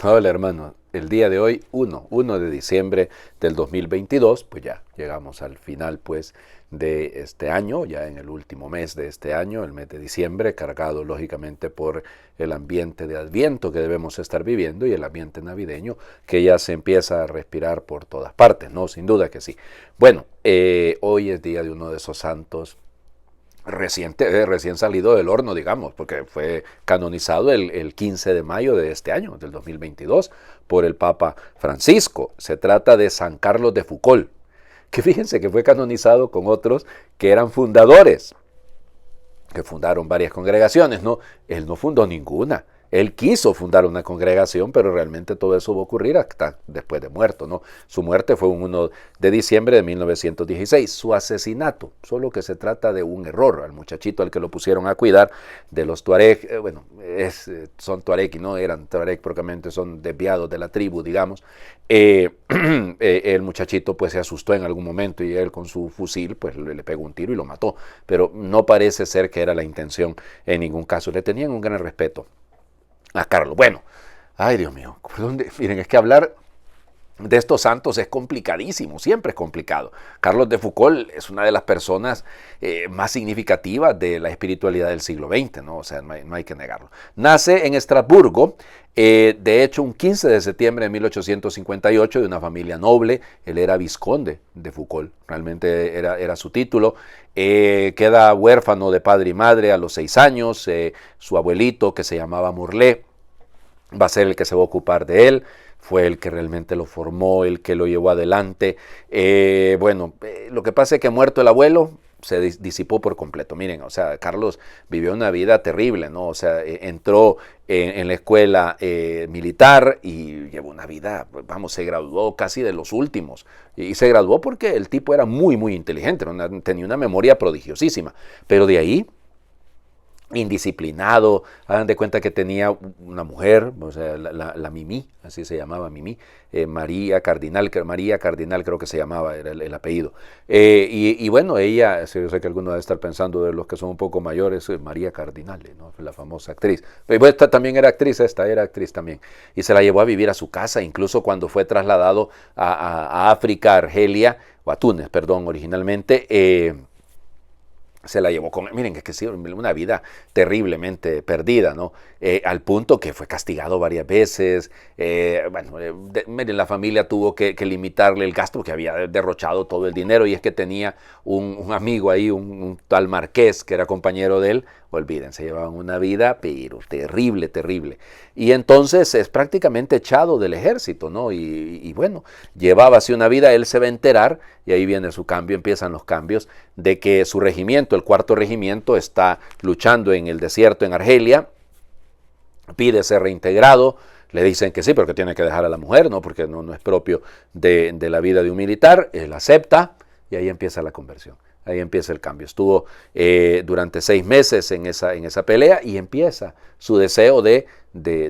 Hola hermano, el día de hoy, 1 de diciembre del 2022, pues ya llegamos al final pues de este año, ya en el último mes de este año, el mes de diciembre, cargado lógicamente por el ambiente de Adviento que debemos estar viviendo y el ambiente navideño que ya se empieza a respirar por todas partes, ¿no? Sin duda que sí. Bueno, hoy es día de uno de esos santos recién salido del horno, digamos, porque fue canonizado el 15 de mayo de este año, del 2022, por el Papa Francisco. Se trata de San Carlos de Foucauld, que fíjense que fue canonizado con otros que eran fundadores, que fundaron varias congregaciones, ¿no? Él no fundó ninguna. Él quiso fundar una congregación, pero realmente todo eso va a ocurrir hasta después de muerto, ¿no? Su muerte fue un 1 de diciembre de 1916. Su asesinato, solo que se trata de un error. Al muchachito al que lo pusieron a cuidar de los Tuareg, son Tuareg y no eran Tuareg propiamente, son desviados de la tribu, digamos. El muchachito pues se asustó en algún momento y él con su fusil pues le pegó un tiro y lo mató. Pero no parece ser que era la intención en ningún caso. Le tenían un gran respeto a Carlos. Bueno, ay Dios mío, miren, es que hablar de estos santos es complicadísimo, siempre es complicado. Carlos de Foucauld es una de las personas más significativas de la espiritualidad del siglo XX, ¿no? O sea, no hay que negarlo. Nace en Estrasburgo, de hecho un 15 de septiembre de 1858, de una familia noble. Él era vizconde de Foucauld, realmente era su título. Queda huérfano de padre y madre a los 6 años. Su abuelito, que se llamaba Morlet, va a ser el que se va a ocupar de él. Fue el que realmente lo formó, el que lo llevó adelante. Lo que pasa es que muerto el abuelo, se disipó por completo. Miren, o sea, Carlos vivió una vida terrible, ¿no? O sea, entró en la escuela militar y llevó una vida, vamos, se graduó casi de los últimos. Y se graduó porque el tipo era muy, muy inteligente, ¿no? Tenía una memoria prodigiosísima. Pero de ahí, indisciplinado, hagan de cuenta que tenía una mujer, o sea, la Mimi, así se llamaba Mimi, María Cardinal creo que se llamaba, era el apellido. Bueno, ella, yo sé que algunos debe estar pensando de los que son un poco mayores, María Cardinal, ¿no? La famosa actriz. Pero esta también era actriz, era actriz también. Y se la llevó a vivir a su casa, incluso cuando fue trasladado a África, a Argelia, o a Túnez, perdón, originalmente, se la llevó con, miren, es que sí, una vida terriblemente perdida, ¿no? Al punto que fue castigado varias veces. Miren, la familia tuvo que limitarle el gasto porque había derrochado todo el dinero, y es que tenía un amigo ahí, un tal Marqués, que era compañero de él. Olvídense, llevaban una vida, pero terrible, terrible. Y entonces es prácticamente echado del ejército, ¿no? Y bueno, llevaba así una vida, él se va a enterar, y ahí viene su cambio, empiezan los cambios, de que su regimiento, el 4º regimiento, está luchando en el desierto en Argelia, pide ser reintegrado. Le dicen que sí, pero que tiene que dejar a la mujer, ¿no? Porque no es propio de la vida de un militar. Él acepta y ahí empieza la conversión. Ahí empieza el cambio. Estuvo durante 6 meses en esa pelea y empieza su deseo de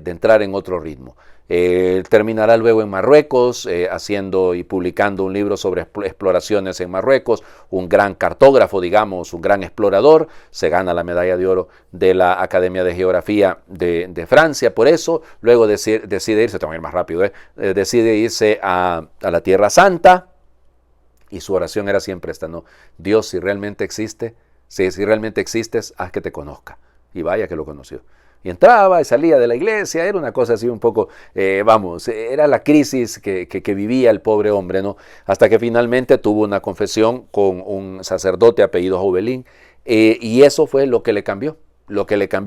entrar en otro ritmo. Terminará luego en Marruecos, haciendo y publicando un libro sobre exploraciones en Marruecos, un gran cartógrafo, digamos, un gran explorador. Se gana la medalla de oro de la Academia de Geografía de Francia por eso. Luego decide irse, tengo que ir más rápido, decide irse a la Tierra Santa. Y su oración era siempre esta, ¿no? Dios, si realmente existe, si realmente existes, haz que te conozca. Y vaya que lo conoció. Y entraba y salía de la iglesia, era una cosa así un poco, era la crisis que vivía el pobre hombre, ¿no? Hasta que finalmente tuvo una confesión con un sacerdote apellido Jovelín, y eso fue lo que le cambió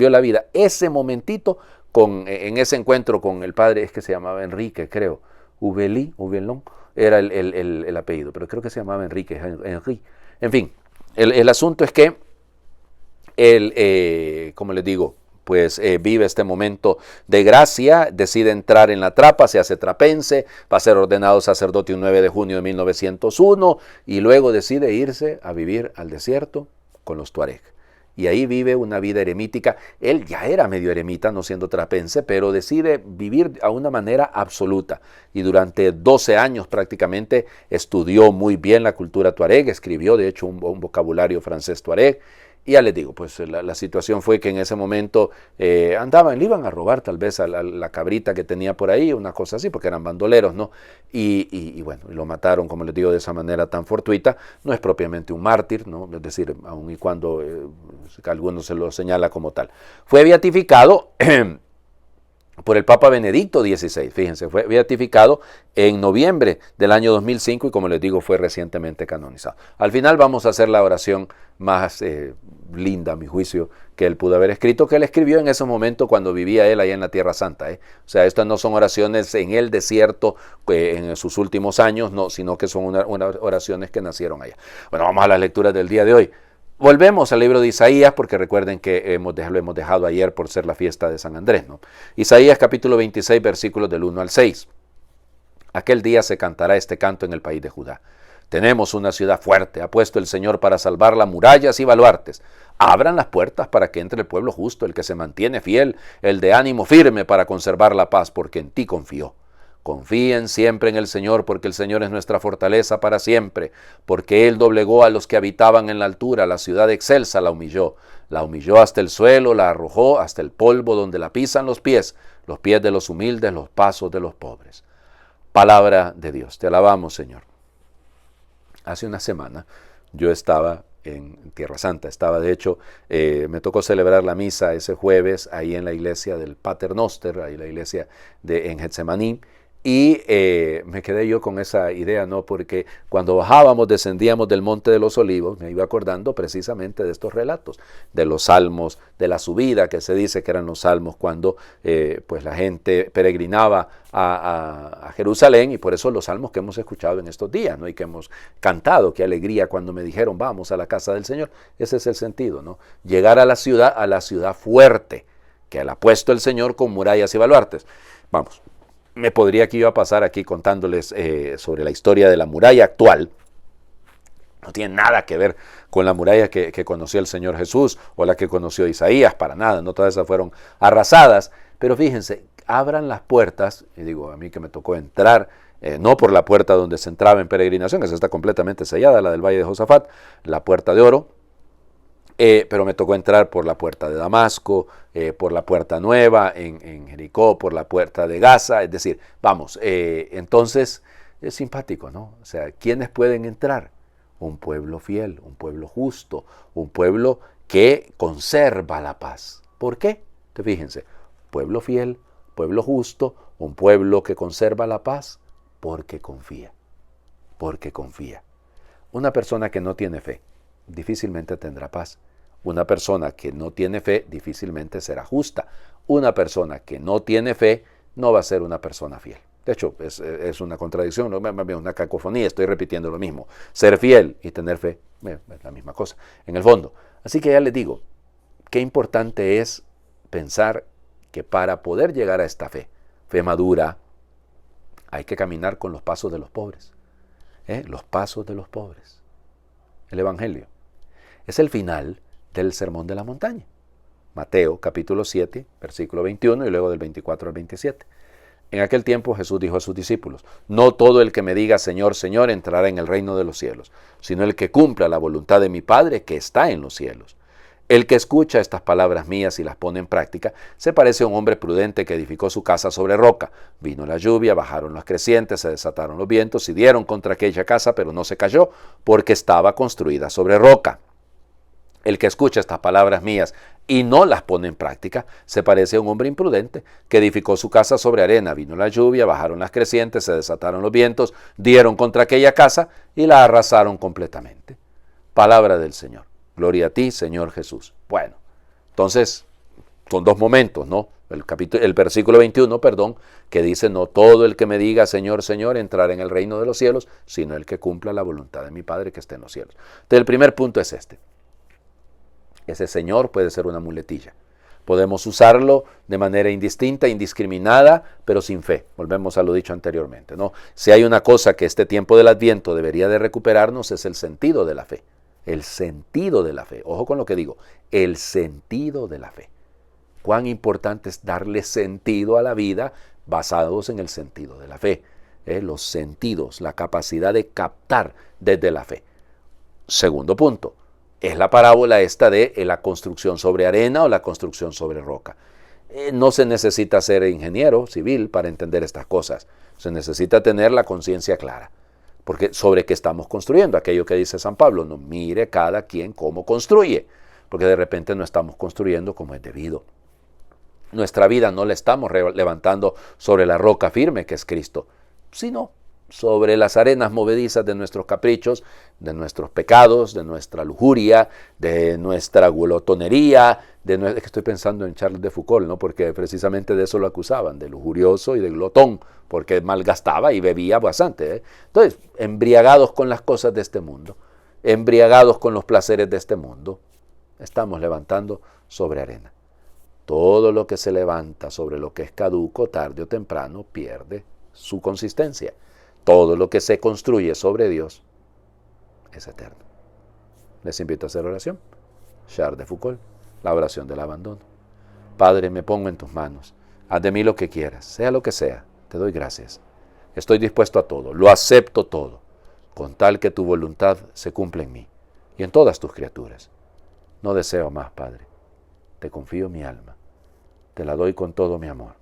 la vida. Ese momentito, en ese encuentro con el padre, es que se llamaba Enrique, creo, Houvelon, era el apellido, pero creo que se llamaba Enrique, Henry. En fin, el asunto es que él, como les digo, pues vive este momento de gracia, decide entrar en la trapa, se hace trapense, va a ser ordenado sacerdote un 9 de junio de 1901 y luego decide irse a vivir al desierto con los Tuareg. Y ahí vive una vida eremítica. Él ya era medio eremita, no siendo trapense, pero decide vivir a una manera absoluta. Y durante 12 años prácticamente estudió muy bien la cultura tuareg, escribió de hecho un vocabulario francés tuareg, Y ya les digo, pues la situación fue que en ese momento le iban a robar tal vez a la cabrita que tenía por ahí, una cosa así, porque eran bandoleros, ¿no? Y bueno, lo mataron, como les digo, de esa manera tan fortuita. No es propiamente un mártir, ¿no? Es decir, aun y cuando algunos se lo señala como tal. Fue beatificado por el Papa Benedicto XVI, fíjense, fue beatificado en noviembre del año 2005 y como les digo fue recientemente canonizado. Al final vamos a hacer la oración más linda, a mi juicio, que él pudo haber escrito, que él escribió en ese momento cuando vivía él allá en la Tierra Santa. O sea, estas no son oraciones en el desierto en sus últimos años, no, sino que son unas oraciones que nacieron allá. Bueno, vamos a las lecturas del día de hoy. Volvemos al libro de Isaías, porque recuerden que lo hemos dejado ayer por ser la fiesta de San Andrés, ¿no? Isaías capítulo 26, versículos del 1 al 6. Aquel día se cantará este canto en el país de Judá. Tenemos una ciudad fuerte, ha puesto el Señor para salvarla murallas y baluartes. Abran las puertas para que entre el pueblo justo, el que se mantiene fiel, el de ánimo firme para conservar la paz, porque en ti confió. Confíen siempre en el Señor, porque el Señor es nuestra fortaleza para siempre, porque Él doblegó a los que habitaban en la altura, la ciudad excelsa la humilló hasta el suelo, la arrojó hasta el polvo donde la pisan los pies de los humildes, los pasos de los pobres. Palabra de Dios, te alabamos, Señor. Hace una semana yo estaba en Tierra Santa, de hecho, me tocó celebrar la misa ese jueves ahí en la iglesia del Pater Noster, ahí la iglesia en Getsemaní. Y me quedé yo con esa idea, ¿no? Porque cuando descendíamos del Monte de los Olivos, me iba acordando precisamente de estos relatos, de los salmos, de la subida que se dice que eran los salmos cuando pues la gente peregrinaba a Jerusalén, y por eso los salmos que hemos escuchado en estos días, ¿no? Y que hemos cantado, qué alegría cuando me dijeron vamos a la casa del Señor. Ese es el sentido, ¿no? Llegar a la ciudad fuerte, que la ha puesto el Señor con murallas y baluartes. Vamos. Me podría que iba a pasar aquí contándoles sobre la historia de la muralla actual. No tiene nada que ver con la muralla que conoció el Señor Jesús o la que conoció Isaías, para nada, no todas esas fueron arrasadas. Pero fíjense, abran las puertas, y digo, a mí que me tocó entrar, no por la puerta donde se entraba en peregrinación, esa está completamente sellada, la del Valle de Josafat, la puerta de oro, pero me tocó entrar por la puerta de Damasco, por la puerta nueva en Jericó, por la puerta de Gaza, es decir, vamos, entonces es simpático, ¿no? O sea, ¿quiénes pueden entrar? Un pueblo fiel, un pueblo justo, un pueblo que conserva la paz. ¿Por qué? Fíjense, pueblo fiel, pueblo justo, un pueblo que conserva la paz, porque confía, porque confía. Una persona que no tiene fe difícilmente tendrá paz. Una persona que no tiene fe difícilmente será justa. Una persona que no tiene fe no va a ser una persona fiel. De hecho, es una contradicción, una cacofonía, estoy repitiendo lo mismo. Ser fiel y tener fe es la misma cosa, en el fondo. Así que ya les digo, qué importante es pensar que para poder llegar a esta fe madura, hay que caminar con los pasos de los pobres. Los pasos de los pobres. El Evangelio es el final del Sermón de la Montaña. Mateo capítulo 7, versículo 21 y luego del 24 al 27. En aquel tiempo Jesús dijo a sus discípulos: no todo el que me diga Señor, Señor entrará en el reino de los cielos, sino el que cumpla la voluntad de mi Padre que está en los cielos. El que escucha estas palabras mías y las pone en práctica se parece a un hombre prudente que edificó su casa sobre roca. Vino la lluvia, bajaron las crecientes, se desataron los vientos y dieron contra aquella casa, pero no se cayó, porque estaba construida sobre roca. El que escucha estas palabras mías y no las pone en práctica se parece a un hombre imprudente que edificó su casa sobre arena. Vino la lluvia, bajaron las crecientes, se desataron los vientos, dieron contra aquella casa y la arrasaron completamente. Palabra del Señor. Gloria a ti, Señor Jesús. Bueno, entonces son dos momentos, ¿no? El versículo 21, que dice: no todo el que me diga Señor, Señor entrará en el reino de los cielos, sino el que cumpla la voluntad de mi Padre que esté en los cielos. Entonces el primer punto es este. Ese Señor puede ser una muletilla. Podemos usarlo de manera indistinta, indiscriminada, pero sin fe. Volvemos a lo dicho anteriormente, ¿no? Si hay una cosa que este tiempo del Adviento debería de recuperarnos es el sentido de la fe. El sentido de la fe. Ojo con lo que digo. El sentido de la fe. Cuán importante es darle sentido a la vida basados en el sentido de la fe. Los sentidos, la capacidad de captar desde la fe. Segundo punto. Es la parábola esta de la construcción sobre arena o la construcción sobre roca. No se necesita ser ingeniero civil para entender estas cosas. Se necesita tener la conciencia clara. Porque sobre qué estamos construyendo, aquello que dice San Pablo, no mire cada quien cómo construye, porque de repente no estamos construyendo como es debido. Nuestra vida no la estamos levantando sobre la roca firme que es Cristo, sino sobre las arenas movedizas de nuestros caprichos, de nuestros pecados, de nuestra lujuria, de nuestra glotonería, es que estoy pensando en Charles de Foucault, ¿no? Porque precisamente de eso lo acusaban, de lujurioso y de glotón, porque malgastaba y bebía bastante, ¿eh? Entonces, embriagados con las cosas de este mundo, embriagados con los placeres de este mundo, estamos levantando sobre arena. Todo lo que se levanta sobre lo que es caduco, tarde o temprano, pierde su consistencia. Todo lo que se construye sobre Dios es eterno. Les invito a hacer oración. Charles de Foucault, la oración del abandono. Padre, me pongo en tus manos. Haz de mí lo que quieras, sea lo que sea. Te doy gracias. Estoy dispuesto a todo, lo acepto todo, con tal que tu voluntad se cumpla en mí y en todas tus criaturas. No deseo más, Padre. Te confío mi alma. Te la doy con todo mi amor,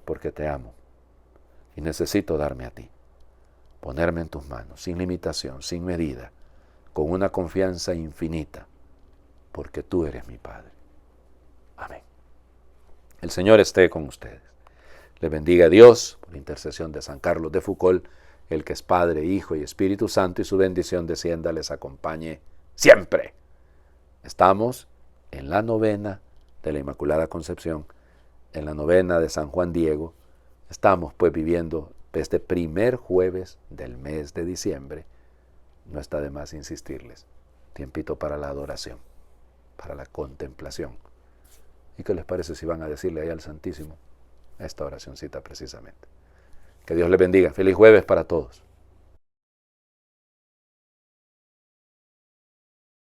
porque te amo y necesito darme a ti. Ponerme en tus manos, sin limitación, sin medida, con una confianza infinita, porque tú eres mi Padre. Amén. El Señor esté con ustedes. Les bendiga Dios, por intercesión de San Carlos de Foucault, el que es Padre, Hijo y Espíritu Santo, y su bendición descienda, les acompañe siempre. Estamos en la novena de la Inmaculada Concepción, en la novena de San Juan Diego. Estamos pues viviendo este primer jueves del mes de diciembre. No está de más insistirles. Tiempito para la adoración, para la contemplación. ¿Y qué les parece si van a decirle ahí al Santísimo esta oracioncita precisamente? Que Dios les bendiga. Feliz jueves para todos.